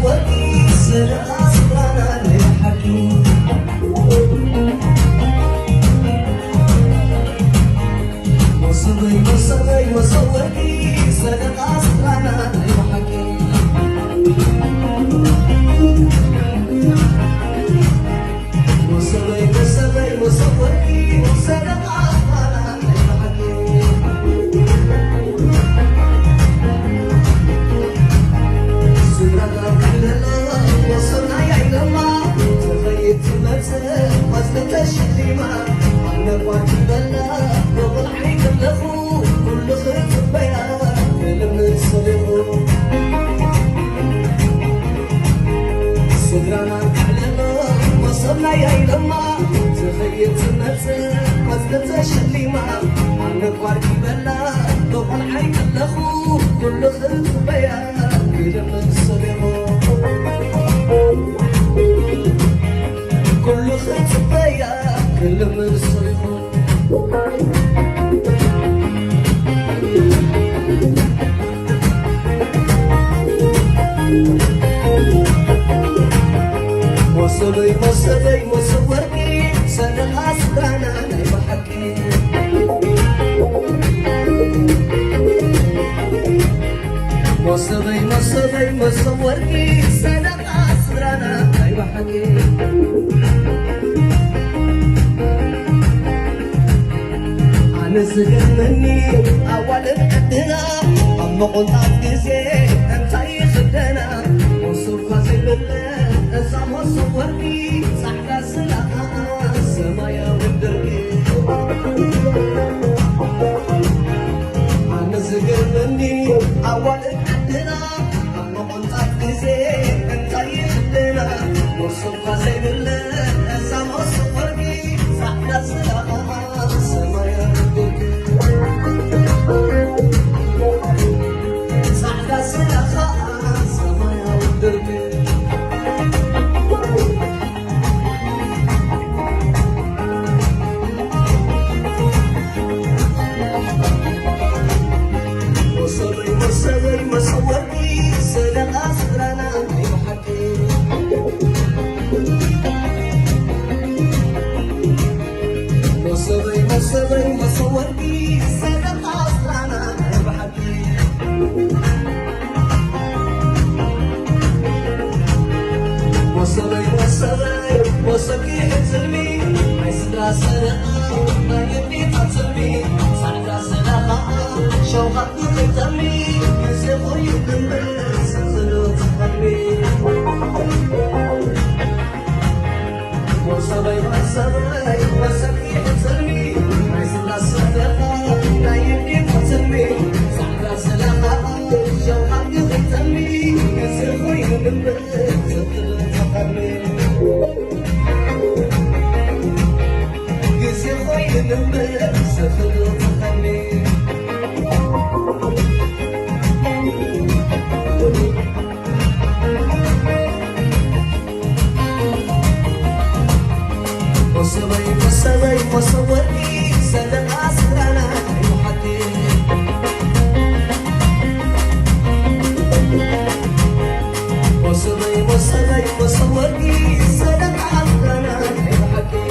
مصورتي سرقة سكرانة للحكي مصورتي سرقة سكرانة للحكي مصورتي سرقة سكرانة للحكي وصلنا يا إلما تخيل تمثل وزن تشليما عنا قواتي بلا وضحي كلفو كل خيط بيا فيلم نسلفو صدرنا كلما وصلنا يا إلما تخيل تمثل وزن تشليما عنا قواتي بلا وضحي كلفو كل خيط بيا فيلم نسلفو كل خيط بيا كل من الصيفون وصلي مصورني سنة أسرانا نايم حكي وصلي مصورني سنة أسرانا نايم حكي نسجنني أول قدنا أما قلت عبدزي أنت يخدنا وصف خزي بالله أنسى مصورني صحدا سلاحة سمايا والدربي نسجنني أول قدنا أما قلت عبدزي أنت يخدنا وصف خزي بالله أنسى مصورني صحدا سلاحة سمايا مصورتي سنة أسرانا نايم حكي مصورتي سنة أسرانا نايم حكي وصلي حزمي عسرا سرقة ما يبني تحزمي سعدا سرقة شوقت تقتمي يزيغو يدمر سنزلو تقمي وصلي حزمي عسرا سرقة ما يبني تحزمي سعدا سرقة شوقت تقتمي يزيغو يدمر سنزلو تقمي نمبر سخلو تخمي مصوري سنة أسرانا يحكي مصوري سنة أسرانا يحكي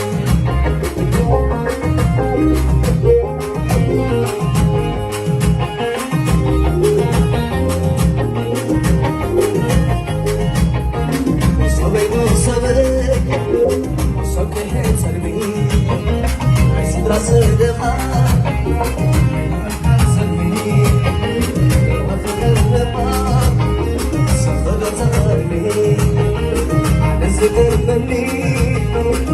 Zikr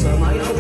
ሰማያዊ